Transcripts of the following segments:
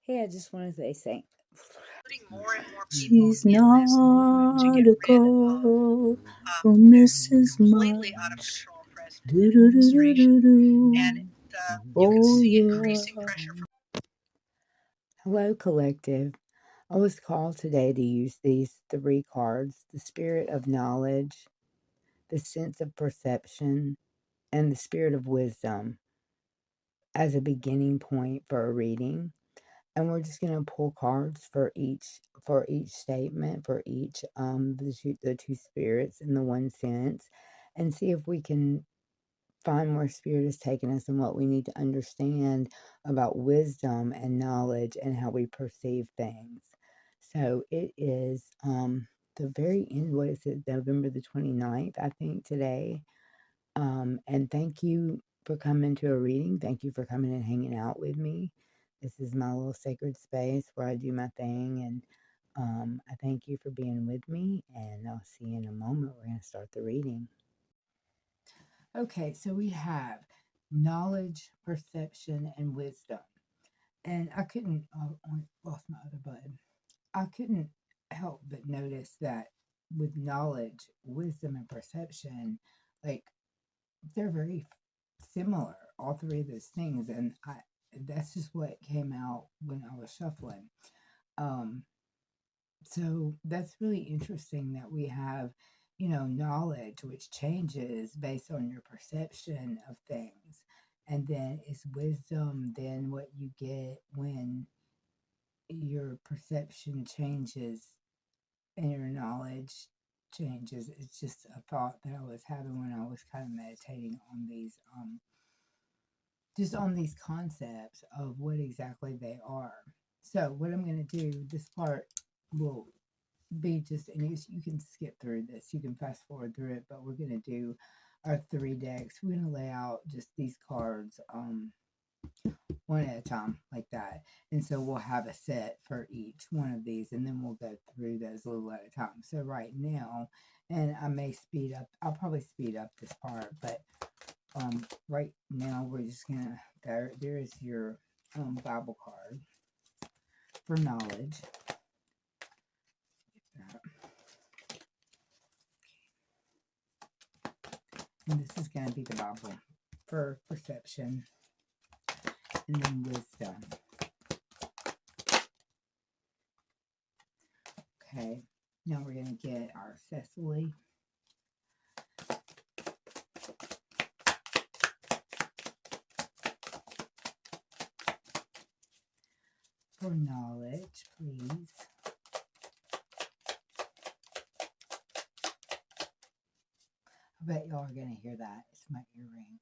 Hey, I just wanted to say More and more she's not a girl who misses completely out of much. control president Do do do do do do. and you can Oh see yeah. increasing pressure from Hello, collective. I was called today to use these 3 cards: the spirit of knowledge, the sense of perception, and the spirit of wisdom as a beginning point for a reading. And we're just going to pull cards for each statement, for each the two spirits in the one sense, and see if we can find where spirit is taking us and what we need to understand about wisdom and knowledge and how we perceive things. So it is the very end, what is it, November the 29th, I think, today. And thank you for coming to a reading. Thank you for coming and hanging out with me. This is my little sacred space where I do my thing. And I thank you for being with me. And I'll see you in a moment. We're going to start the reading. Okay, so we have knowledge, perception, and wisdom. And I couldn't, I lost my other button. I couldn't help but notice that with knowledge, wisdom, and perception, like, they're very similar, all 3 of those things, and that's just what came out when I was shuffling. So that's really interesting that we have, knowledge, which changes based on your perception of things, and then it's wisdom, then what you get when your perception changes and your knowledge changes. It's just a thought that I was having when I was kind of meditating on these just on these concepts of what exactly they are. So what I'm going to do, this part will be just, and you can skip through this, you can fast forward through it, but we're going to do our 3 decks. We're going to lay out just these cards one at a time like that, and so we'll have a set for each one of these, and then we'll go through those a little at a time. So right now, and I may speed up, I'll probably speed up this part, but right now we're just gonna, there's your Bible card for knowledge. And this is gonna be the Bible for perception, and then wisdom. Okay, now we're gonna get our Ceccoli. For knowledge, please. I bet y'all are gonna hear that. It's my earring.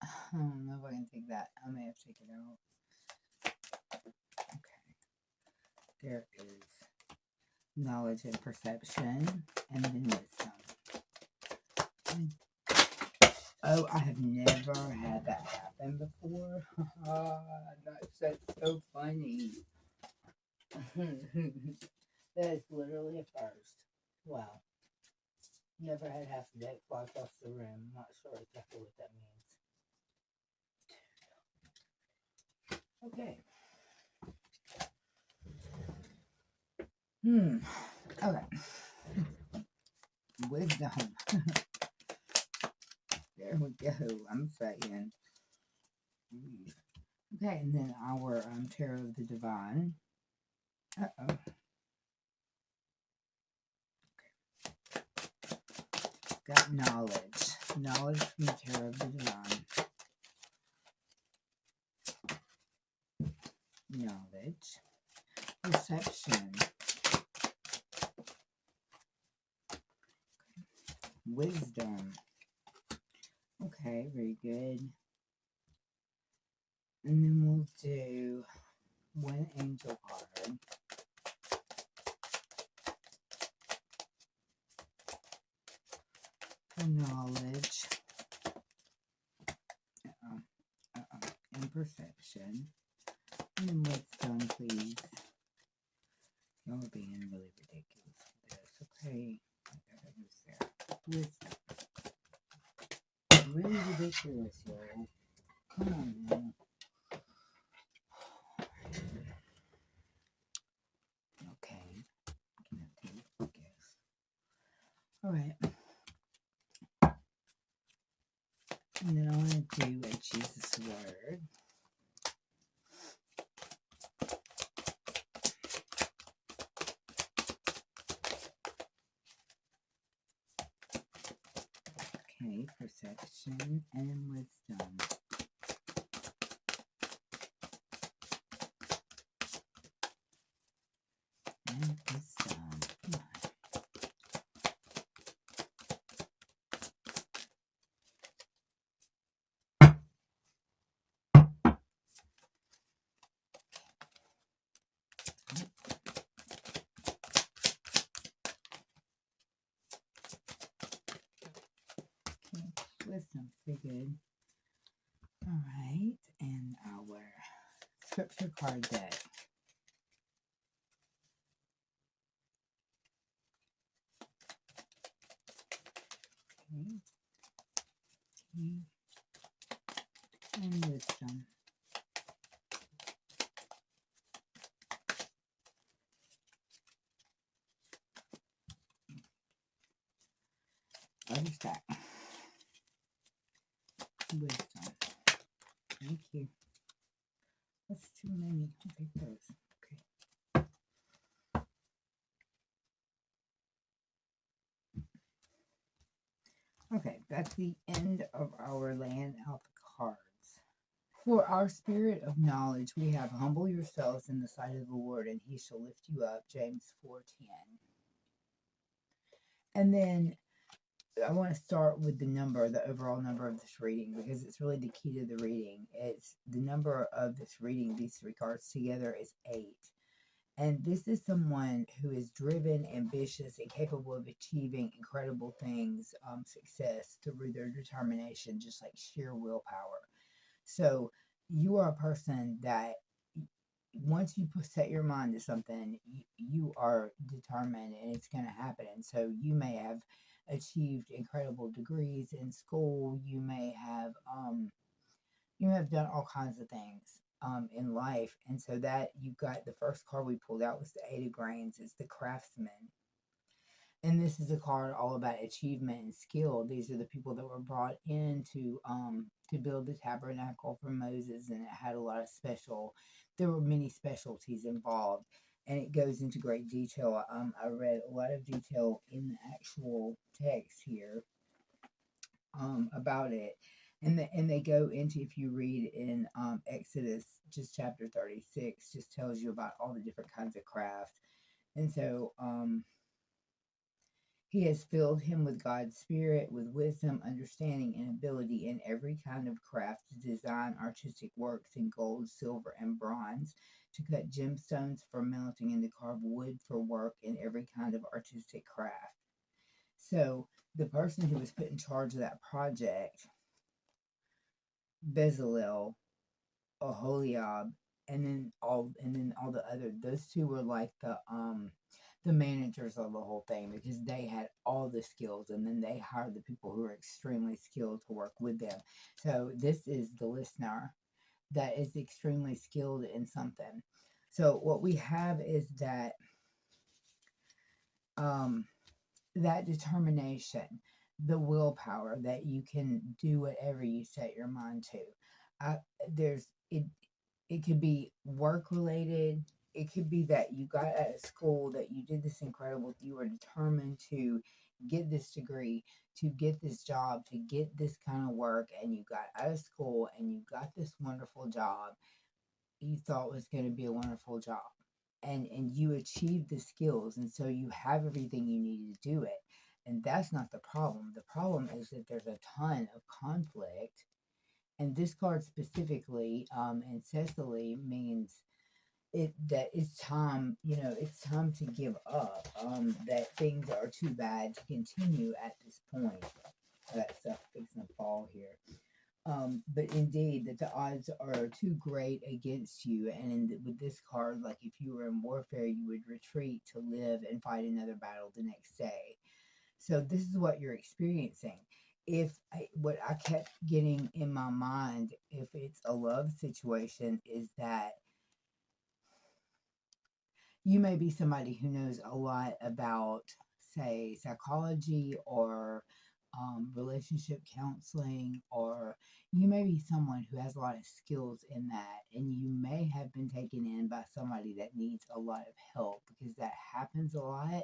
I don't know if I can take that. I may have to take it out. Okay. There is knowledge and perception, and then wisdom. Oh, I have never had that happen before. That's so funny. That is literally a first. Wow. Never had half a deck fly across the room. Not sure exactly what that means. Okay. Okay. Wisdom. There we go. I'm saying. Okay, and then our Tarot of the Divine. Uh-oh. Got knowledge. Knowledge from the Tarot of the Divine. Knowledge. Perception. Wisdom. Okay, very good. And then we'll do one angel card. For knowledge. And perception. And then wisdom, please. Y'all are being really ridiculous with this, okay? Wisdom. Really ridiculous, y'all. Come on now. All right. And then I want to do a Jesus word. Okay, perception and wisdom. And wisdom. Come on. Okay, wisdom, pretty good. All right, and our scripture card deck. Okay, and wisdom. Other stack. Wisdom. Thank you. That's too many. I'll take those. Okay. Okay, that's the end of our laying out the cards. For our spirit of knowledge, we have humble yourselves in the sight of the Lord, and he shall lift you up. James 4:10. And then I want to start with the overall number of this reading, because it's really the key to the reading. It's the number of this reading, these three cards together is 8. And this is someone who is driven, ambitious, and capable of achieving incredible things, success through their determination, just like sheer willpower. So you are a person that once you set your mind to something, you are determined and it's going to happen. And so you may have achieved incredible degrees in school. You may have done all kinds of things in life. And so that you got the first card we pulled out was the Eight of Grains. It's the craftsman. And this is a card all about achievement and skill. These are the people that were brought in to build the tabernacle for Moses, and it had a lot of there were many specialties involved, and it goes into great detail. I read a lot of detail in the actual text here about it. And they go into, if you read in Exodus, just chapter 36, just tells you about all the different kinds of craft. And so he has filled him with God's Spirit, with wisdom, understanding, and ability in every kind of craft to design artistic works in gold, silver, and bronze, to cut gemstones for melting, and to carve wood for work in every kind of artistic craft. So the person who was put in charge of that project, Bezalel, Oholiab, and then all the other, those two were like the managers of the whole thing, because they had all the skills, and then they hired the people who were extremely skilled to work with them. So this is the listener that is extremely skilled in something. So what we have is that that determination, the willpower that you can do whatever you set your mind to. There's it could be work related. It could be that you got out of school, that you did this incredible, you were determined to get this degree, to get this job, to get this kind of work, and you got out of school and you got this wonderful job you thought was going to be a wonderful job. And you achieved the skills, and so you have everything you need to do it. And that's not the problem. The problem is that there's a ton of conflict, and this card specifically, and Cecily, means that it's time, it's time to give up, that things are too bad to continue at this point. That stuff fixing to fall here. But indeed, that the odds are too great against you. And with this card, like if you were in warfare, you would retreat to live and fight another battle the next day. So this is what you're experiencing. What I kept getting in my mind, if it's a love situation, is that you may be somebody who knows a lot about say, psychology or relationship counseling, or you may be someone who has a lot of skills in that, and you may have been taken in by somebody that needs a lot of help, because that happens a lot.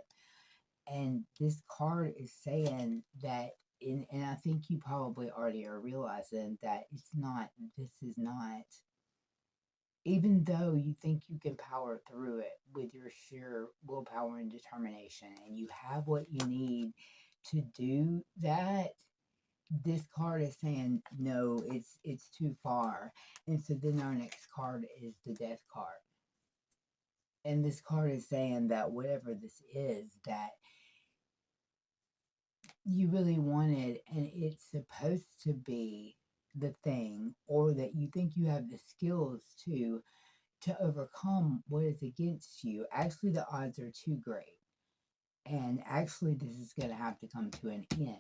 And this card is saying that, and I think you probably already are realizing that this is not, even though you think you can power through it with your sheer willpower and determination, and you have what you need to do that, this card is saying no, it's too far. And so then our next card is the death card. And this card is saying that whatever this is that you really wanted, and it's supposed to be the thing, or that you think you have the skills to overcome what is against you, actually the odds are too great. And actually this is going to have to come to an end.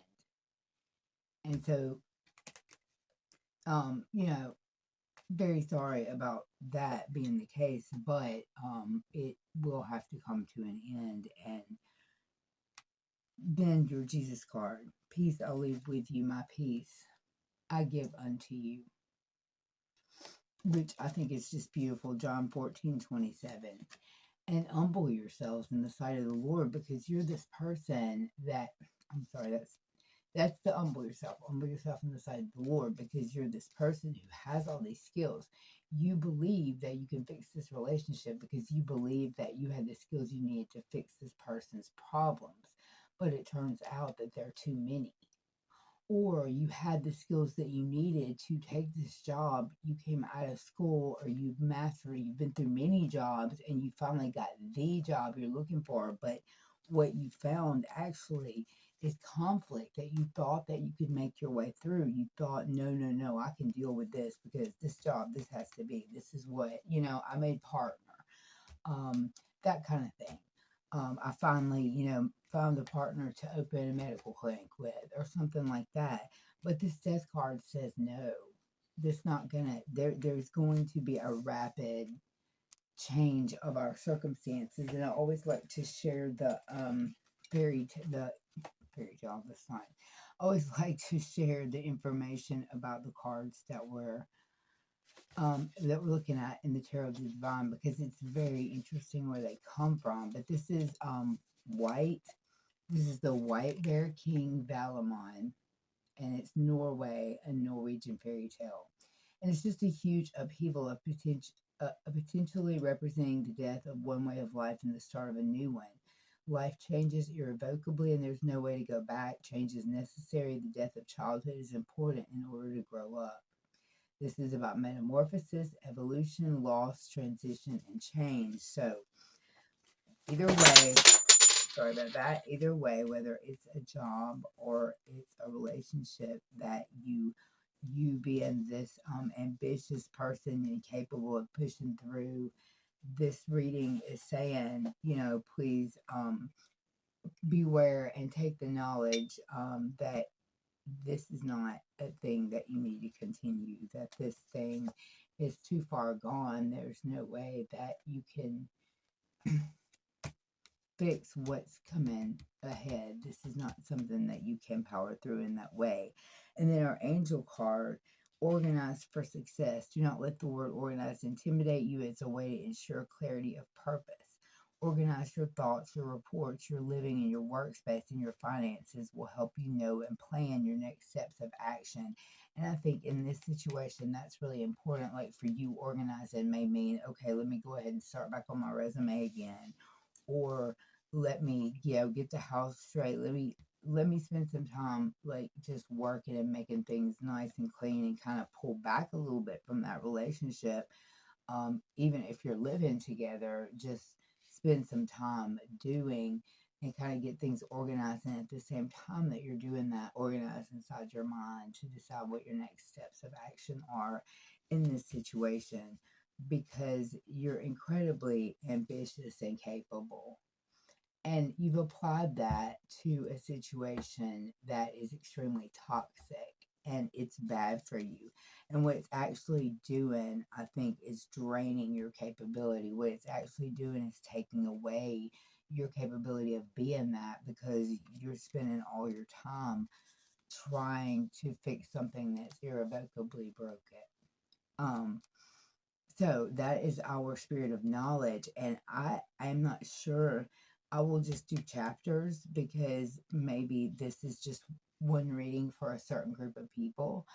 And so, you know, very sorry about that being the case, but it will have to come to an end. And then your Jesus card: peace I leave with you, my peace I give unto you, which I think is just beautiful. John 14:27. And humble yourselves in the sight of the Lord, because you're this person that, I'm sorry, that's the humble yourself. Humble yourself in the sight of the Lord, because you're this person who has all these skills. You believe that you can fix this relationship because you believe that you had the skills you needed to fix this person's problems. But it turns out that there are too many. Or you had the skills that you needed to take this job. You came out of school, or you've been through many jobs, and you finally got the job you're looking for. But what you found actually is conflict that you thought that you could make your way through. You thought, no, no, no, I can deal with this, because this job, this has to be, this is what, I made partner, that kind of thing. I finally, found a partner to open a medical clinic with, or something like that. But this death card says no. This not gonna. There's going to be a rapid change of our circumstances, and I always like to share the the fairy tale. That's fine. I always like to share the information about the cards that we're looking at in the Tarot of the Divine, because it's very interesting where they come from. But this is white. This is the White Bear King Valamon, and it's Norway, a Norwegian fairy tale. And it's just a huge upheaval of potentially representing the death of one way of life and the start of a new one. Life changes irrevocably, and there's no way to go back. Change is necessary. The death of childhood is important in order to grow up. This is about metamorphosis, evolution, loss, transition, and change. So, either way, sorry about that. Either way, whether it's a job or it's a relationship, that you being this ambitious person and capable of pushing through, this reading is saying, please beware and take the knowledge that this is not a thing that you need to continue, that this thing is too far gone. There's no way that you can fix what's coming ahead. This is not something that you can power through in that way. And then our angel card: organized for success. Do not let the word organized intimidate you. It's a way to ensure clarity of purpose. Organize your thoughts, your reports, your living, and your workspace, and your finances will help you know and plan your next steps of action. And I think in this situation, that's really important. Like for you, organizing may mean, okay, let me go ahead and start back on my resume again, or let me, get the house straight. Let me spend some time like just working and making things nice and clean, and kind of pull back a little bit from that relationship. Even if you're living together, just spend some time doing and kind of get things organized. And at the same time that you're doing that, organize inside your mind to decide what your next steps of action are in this situation, because you're incredibly ambitious and capable. And you've applied that to a situation that is extremely toxic, and it's bad for you. And what it's actually doing, I think, is draining your capability. What it's actually doing is taking away your capability of being that, because you're spending all your time trying to fix something that's irrevocably broken. Um, so that is our spirit of knowledge, and I'm not sure. I will just do chapters because maybe this is just one reading for a certain group of people.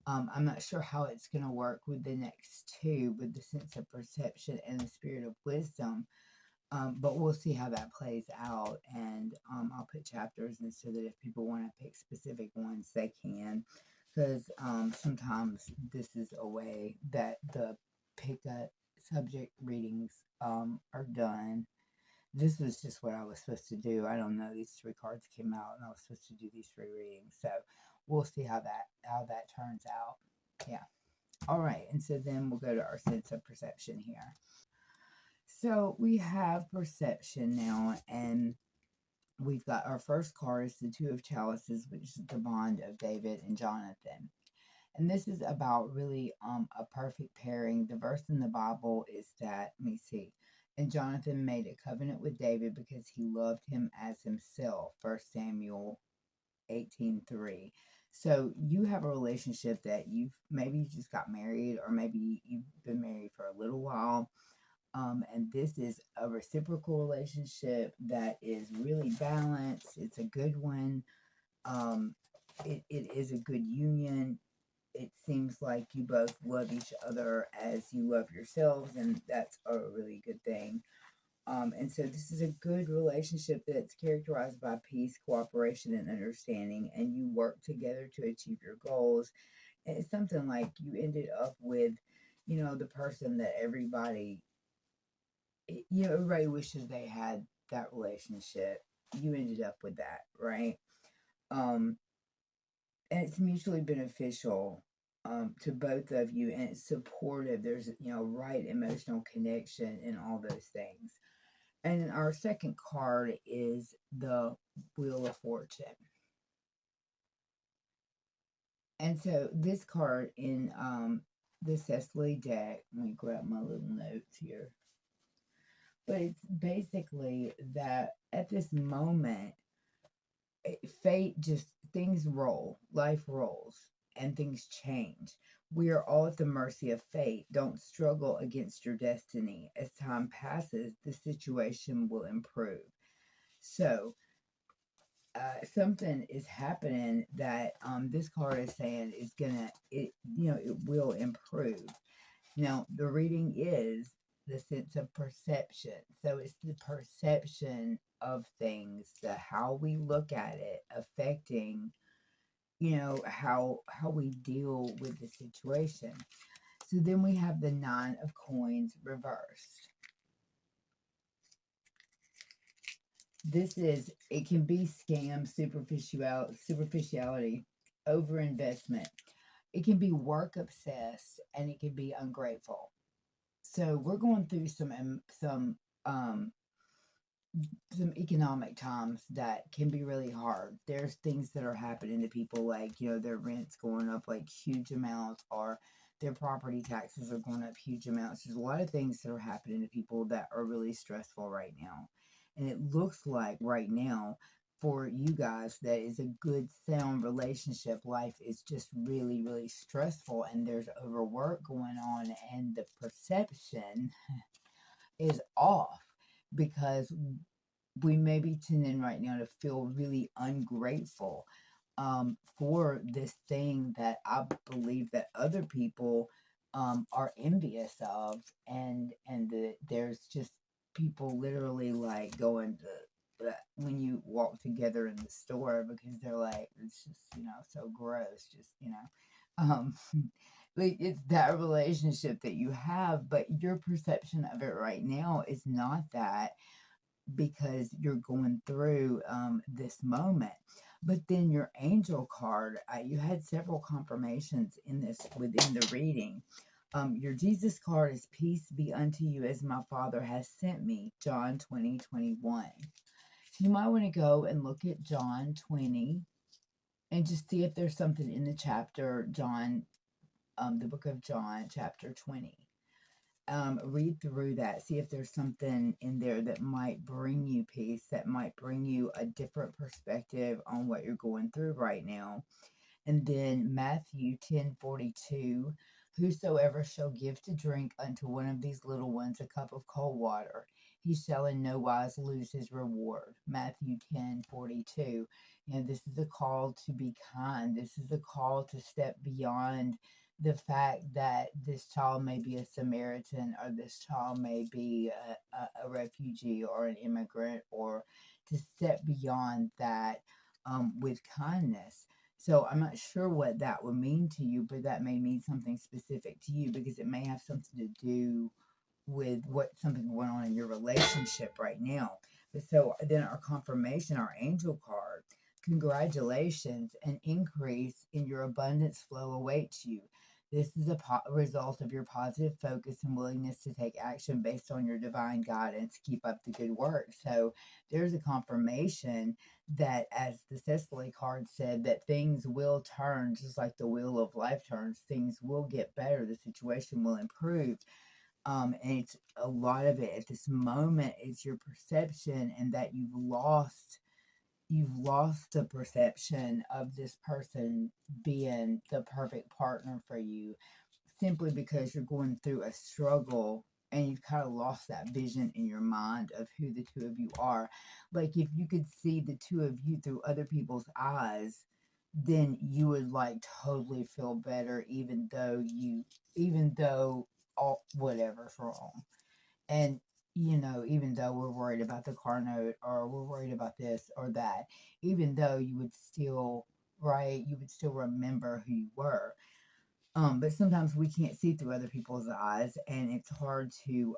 I'm not sure how it's going to work with the next two, with the sense of perception and the spirit of wisdom. But we'll see how that plays out, and I'll put chapters, and so that if people want to pick specific ones, they can. Because sometimes this is a way that the pick a subject readings are done. This was just what I was supposed to do. I don't know. These three cards came out, and I was supposed to do these three readings. So we'll see how that turns out. Yeah. All right. And so then we'll go to our sense of perception here. So we have perception now, and we've got our first card is the Two of Chalices, which is the bond of David and Jonathan. And this is about really a perfect pairing. The verse in the Bible is that, let me see, and Jonathan made a covenant with David because he loved him as himself. 1 Samuel 18:3. So you have a relationship that maybe you just got married, or maybe you've been married for a little while. And this is a reciprocal relationship that is really balanced. It's a good one. Um, it is a good union. It seems like you both love each other as you love yourselves, and that's a really good thing. And so this is a good relationship that's characterized by peace, cooperation, and understanding, and you work together to achieve your goals. And it's something like you ended up with, the person that everybody wishes they had that relationship. You ended up with that, right? Um, and it's mutually beneficial to both of you, and it's supportive. There's, right emotional connection and all those things. And our second card is the Wheel of Fortune. And so this card in the Ceccoli deck, let me grab my little notes here. But it's basically that at this moment, fate just, things roll, life rolls, and things change. We are all at the mercy of fate. Don't struggle against your destiny. As time passes, the situation will improve. So, something is happening that this card is saying is gonna, it will improve. Now, the reading is the sense of perception. So it's the perception of things, the how we look at it affecting, how we deal with the situation. So then we have the Nine of Coins reversed. It can be scam, superficiality, overinvestment. It can be work obsessed, and it can be ungrateful. So we're going through um some economic times that can be really hard. There's things that are happening to people, like, their rent's going up like huge amounts, or their property taxes are going up huge amounts. There's a lot of things that are happening to people that are really stressful right now. And it looks like right now for you guys that is a good sound relationship. Life is just really, really stressful, and there's overwork going on, and the perception is off, because we may be tending right now to feel really ungrateful for this thing that I believe that other people are envious of, and there's just people literally like going to, when you walk together in the store, because they're like, it's just, so gross, just, um like, it's that relationship that you have, but your perception of it right now is not that, because you're going through this moment. But then your angel card, you had several confirmations in this within the reading. Your Jesus card is peace be unto you as my Father has sent me, John 20:21. So you might want to go and look at John 20 and just see if there's something in the chapter, John, the book of John, chapter 20. read through that, see if there's something in there that might bring you peace, that might bring you a different perspective on what you're going through right now. And then Matthew 10:42, whosoever shall give to drink unto one of these little ones a cup of cold water, he shall in no wise lose his reward. Matthew 10:42. This is a call to be kind. This is a call to step beyond the fact that this child may be a Samaritan, or this child may be a refugee or an immigrant, or to step beyond that with kindness. So I'm not sure what that would mean to you, but that may mean something specific to you, because it may have something to do with what something going on in your relationship right now. But so then our confirmation, our angel card, congratulations, an increase in your abundance flow awaits you. This is a result of your positive focus and willingness to take action based on your divine guidance. Keep up the good work. So there's a confirmation that, as the Cecily card said, that things will turn just like the wheel of life turns. Things will get better. The situation will improve. And it's a lot of it at this moment is your perception, and that you've lost the perception of this person being the perfect partner for you, simply because you're going through a struggle, and you've kind of lost that vision in your mind of who the two of you are. Like, if you could see the two of you through other people's eyes, then you would like totally feel better, even though all whatever's wrong. And even though we're worried about the car note, or we're worried about this or that, even though you would still remember who you were. But sometimes we can't see through other people's eyes, and it's hard to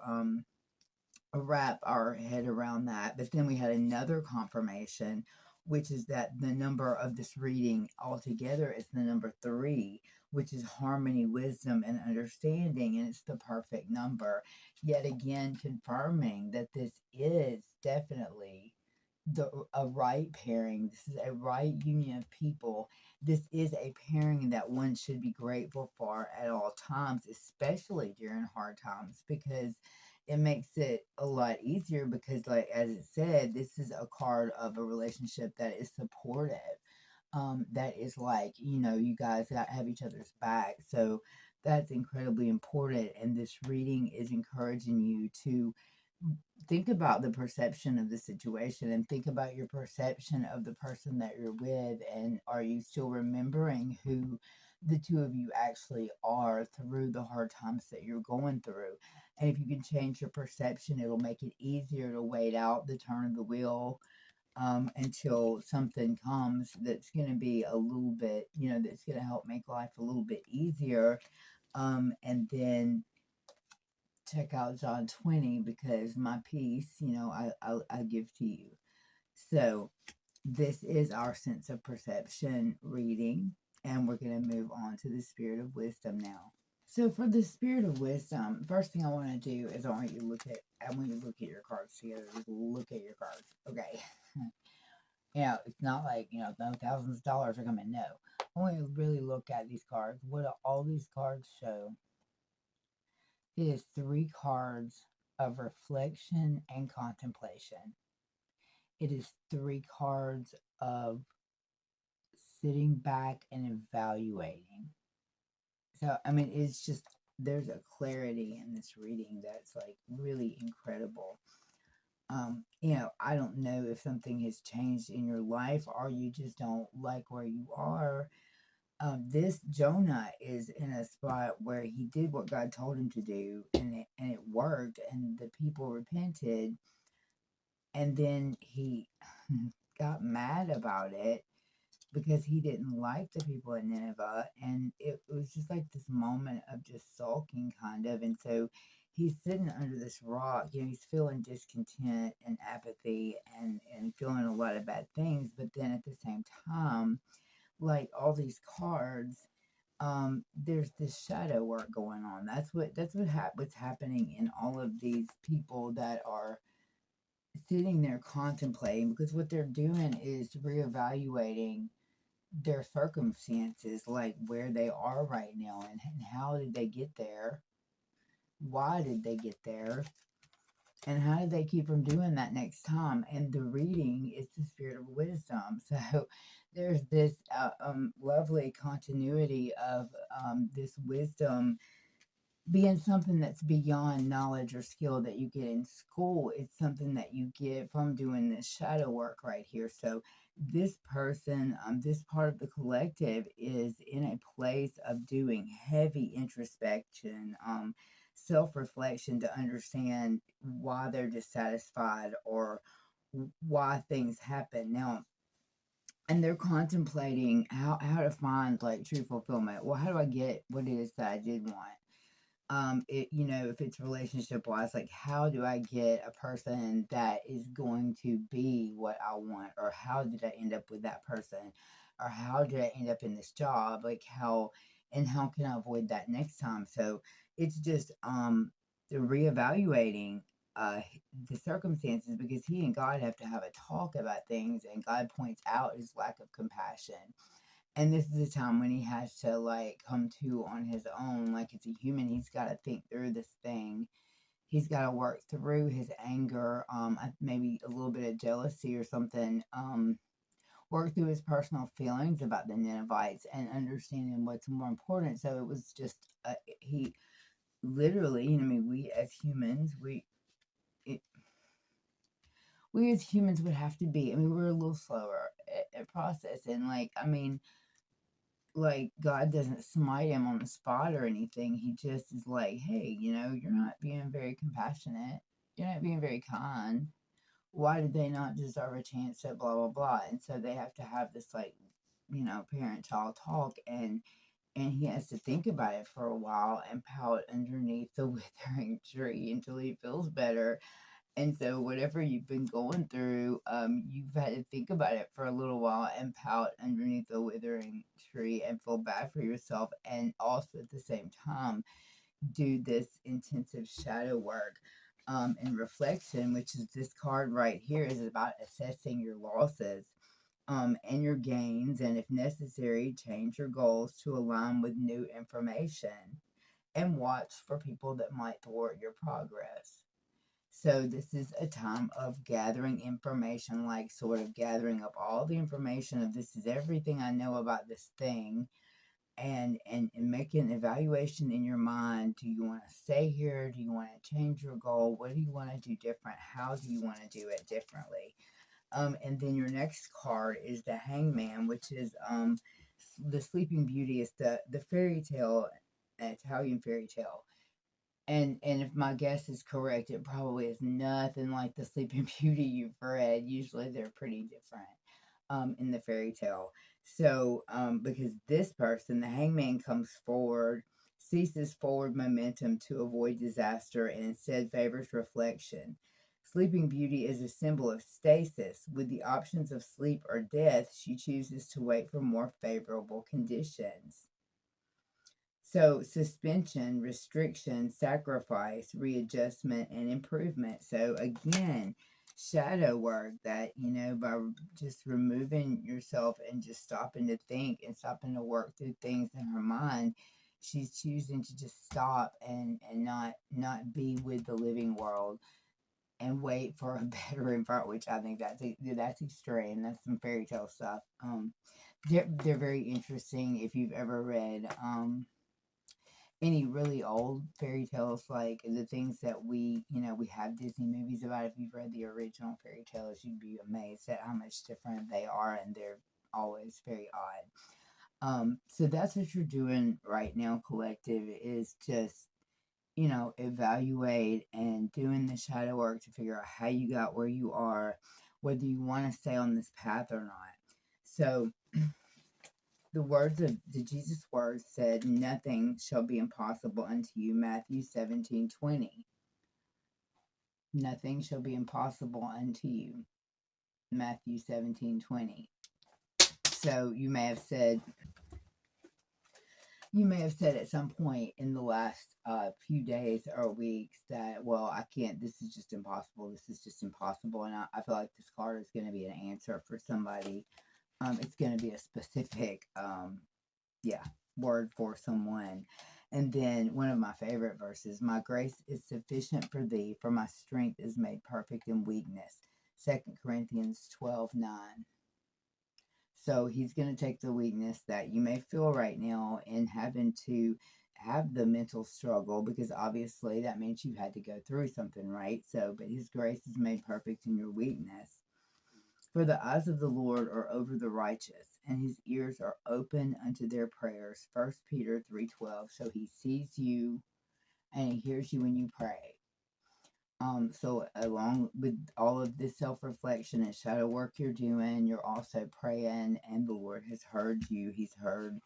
wrap our head around that. But then we had another confirmation, which is that the number of this reading altogether is the number 3, which is harmony, wisdom, and understanding, and it's the perfect number. Yet again, confirming that this is definitely a right pairing. This is a right union of people. This is a pairing that one should be grateful for at all times, especially during hard times, because it makes it a lot easier, because, like, as it said, this is a card of a relationship that is supportive. That is like, you guys have each other's back. So that's incredibly important. And this reading is encouraging you to think about the perception of the situation, and think about your perception of the person that you're with, and are you still remembering who the two of you actually are through the hard times that you're going through. And if you can change your perception, it'll make it easier to wait out the turn of the wheel, until something comes that's going to be a little bit, that's going to help make life a little bit easier. And then check out John 20, because my peace, I give to you. So this is our sense of perception reading, and we're going to move on to the spirit of wisdom now. So for the spirit of wisdom, first thing I want to do is I want you to look at your cards together. Just look at your cards. Okay. It's not like, no thousands of dollars are coming. No. I want you to really look at these cards. What do all these cards show? It is 3 cards of reflection and contemplation. It is 3 cards of sitting back and evaluating. So, I mean, it's just, there's a clarity in this reading that's like really incredible. I don't know if something has changed in your life, or you just don't like where you are. This Jonah is in a spot where he did what God told him to do, and it worked, and the people repented, and then he got mad about it, because he didn't like the people in Nineveh, and it was just like this moment of just sulking, kind of. And so he's sitting under this rock, he's feeling discontent and apathy, and feeling a lot of bad things. But then at the same time, like all these cards, there's this shadow work going on. What's happening in all of these people that are sitting there contemplating, because what they're doing is reevaluating their circumstances, like where they are right now, and how did they get there. Why did they get there? And how did they keep from doing that next time? And the reading is the spirit of wisdom. So there's this lovely continuity of this wisdom being something that's beyond knowledge or skill that you get in school. It's something that you get from doing this shadow work right here. So this person, this part of the collective is in a place of doing heavy introspection, self-reflection to understand why they're dissatisfied or why things happen. Now, and they're contemplating how to find like true fulfillment. Well, how do I get what it is that I did want? It, if it's relationship wise, like how do I get a person that is going to be what I want, or how did I end up with that person, or how did I end up in this job, like how can I avoid that next time? So it's just reevaluating uh the circumstances, because he and God have to have a talk about things, and God points out his lack of compassion, and this is a time when he has to like come to on his own. Like, it's a human, he's got to think through this thing. He's got to work through his anger, maybe a little bit of jealousy or something, work through his personal feelings about the Ninevites and understanding what's more important. So it was just he literally, I mean, it, we as humans would have to be, I mean, we're a little slower at processing. Like, I mean, like, God doesn't smite him on the spot or anything. He just is like, hey, you're not being very compassionate. You're not being very kind. Why did they not deserve a chance at blah, blah, blah? And so they have to have this, like, parent child talk. And he has to think about it for a while and pout underneath the withering tree until he feels better. And so, whatever you've been going through, you've had to think about it for a little while and pout underneath the withering tree and feel bad for yourself. And also, at the same time, do this intensive shadow work and reflection, which is this card right here, is about assessing your losses and your gains. And if necessary, change your goals to align with new information, and watch for people that might thwart your progress. So this is a time of gathering information, like sort of gathering up all the information of this is everything I know about this thing, and make an evaluation in your mind. Do you want to stay here? Do you want to change your goal? What do you want to do different? How do you want to do it differently? And then your next card is the Hangman, which is the Sleeping Beauty. Is the fairy tale, Italian fairy tale. And if my guess is correct, it probably is nothing like the Sleeping Beauty you've read. Usually they're pretty different in the fairy tale. So, because this person, the hangman, comes forward, seizes forward momentum to avoid disaster, and instead favors reflection. Sleeping Beauty is a symbol of stasis. With the options of sleep or death, she chooses to wait for more favorable conditions. So, suspension, restriction, sacrifice, readjustment, and improvement. So, again, shadow work that, by just removing yourself and just stopping to think and stopping to work through things in her mind, she's choosing to just stop and not be with the living world and wait for a better environment, which I think that's extreme. That's some fairy tale stuff. They're very interesting. If you've ever read any really old fairy tales, like the things that we have Disney movies about. If you've read the original fairy tales, you'd be amazed at how much different they are, and they're always very odd. So that's what you're doing right now, collective, is just, evaluate and doing the shadow work to figure out how you got where you are, whether you want to stay on this path or not. So the Jesus words said, nothing shall be impossible unto you. Matthew 17:20. Nothing shall be impossible unto you. Matthew 17:20. So you may have said at some point in the last few days or weeks that, well, I can't, this is just impossible. This is just impossible. And I feel like this card is going to be an answer for somebody. It's going to be a specific, word for someone. And then one of my favorite verses, my grace is sufficient for thee, for my strength is made perfect in weakness. 2 Corinthians 12:9. So he's going to take the weakness that you may feel right now and having to have the mental struggle, because obviously that means you've had to go through something, right? So, but his grace is made perfect in your weakness. For the eyes of the Lord are over the righteous, and his ears are open unto their prayers. 1 Peter 3:12. So he sees you and he hears you when you pray. So along with all of this self-reflection and shadow work you're doing, you're also praying, and the Lord has heard you. He's heard,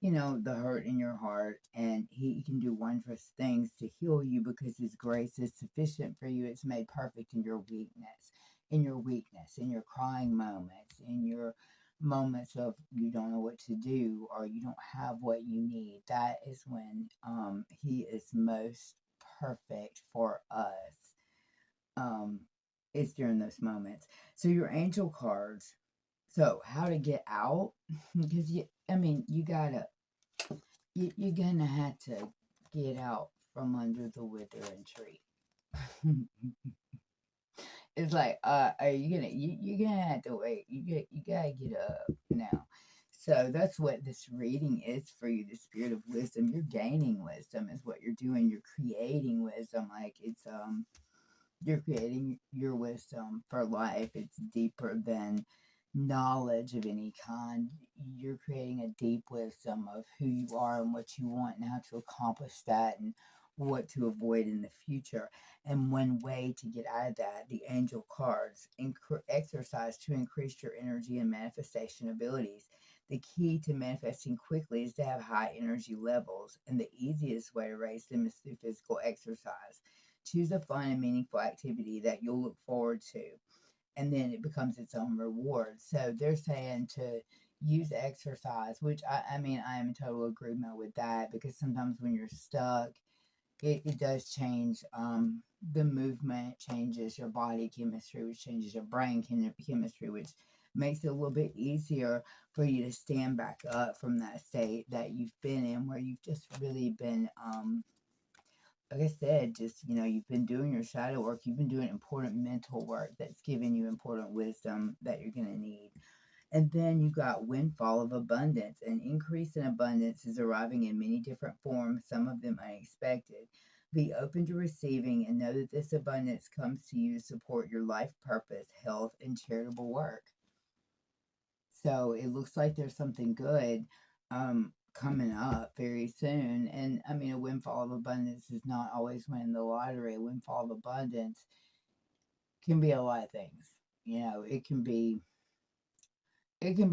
the hurt in your heart, and he can do wondrous things to heal you because his grace is sufficient for you. It's made perfect in your crying moments, in your moments of you don't know what to do or you don't have what you need. That is when he is most perfect for us. um, it's during those moments. So your angel cards. So how to get out? Because you're gonna have to get out from under the withering tree. It's like, are you gonna you're gonna have to wait. You gotta get up now. So that's what this reading is for you. The spirit of wisdom. You're gaining wisdom is what you're doing. You're creating wisdom. Like you're creating your wisdom for life. It's deeper than knowledge of any kind. You're creating a deep wisdom of who you are and what you want and how to accomplish that and what to avoid in the future. And one way to get out of that, the angel cards, exercise to increase your energy and manifestation abilities. The key to manifesting quickly is to have high energy levels, and the easiest way to raise them is through physical exercise. Choose a fun and meaningful activity that you'll look forward to, and then it becomes its own reward. So they're saying to use exercise, which I am in total agreement with that, because sometimes when you're stuck, it does change. The movement changes your body chemistry, which changes your brain chemistry, which makes it a little bit easier for you to stand back up from that state that you've been in, where you've just really been like I said, just, you've been doing your shadow work, you've been doing important mental work that's giving you important wisdom that you're going to need. And then you got windfall of abundance. An increase in abundance is arriving in many different forms, some of them unexpected. Be open to receiving and know that this abundance comes to you to support your life purpose, health, and charitable work. So it looks like there's something good coming up very soon. And a windfall of abundance is not always winning the lottery. A windfall of abundance can be a lot of things. It can be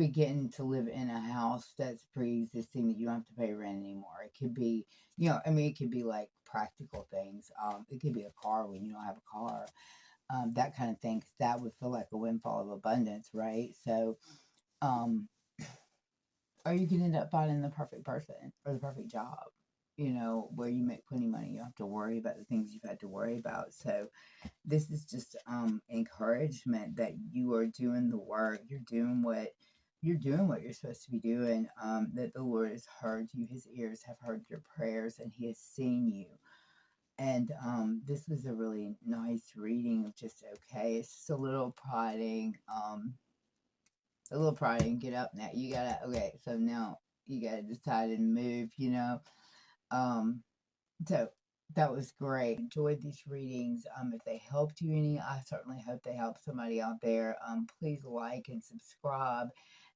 getting to live in a house that's pre-existing that you don't have to pay rent anymore. It could be, it could be like practical things. It could be a car when you don't have a car. That kind of thing. 'Cause that would feel like a windfall of abundance, right? So, um, or you can end up finding the perfect person or the perfect job, where you make plenty of money. You don't have to worry about the things you've had to worry about. So this is just encouragement that you are doing the work. You're doing what you're supposed to be doing. That the Lord has heard you. His ears have heard your prayers, and He has seen you. And this was a really nice reading of just okay. It's just a little prodding. Get up now. You gotta okay. So now you gotta decide and move. Um. So that was great. Enjoyed these readings. If they helped you any, I certainly hope they help somebody out there. Please like and subscribe,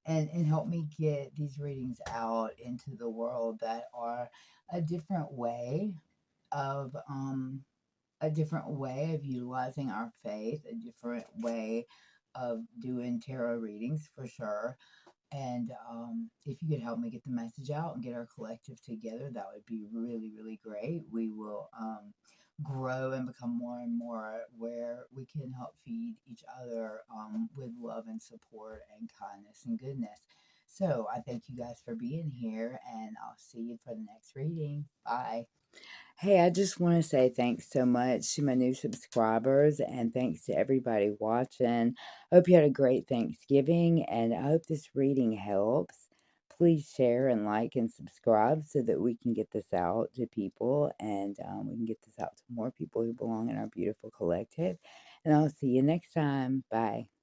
and help me get these readings out into the world that are a different way of utilizing our faith, a different way of doing tarot readings for sure. And if you could help me get the message out and get our collective together, that would be really, really great. We will grow and become more and more where we can help feed each other with love and support and kindness and goodness. So I thank you guys for being here, and I'll see you for the next reading. Bye. Hey, I just want to say thanks so much to my new subscribers, and thanks to everybody watching. Hope you had a great Thanksgiving, and I hope this reading helps. Please share and like and subscribe so that we can get this out to people and we can get this out to more people who belong in our beautiful collective. And I'll see you next time. Bye.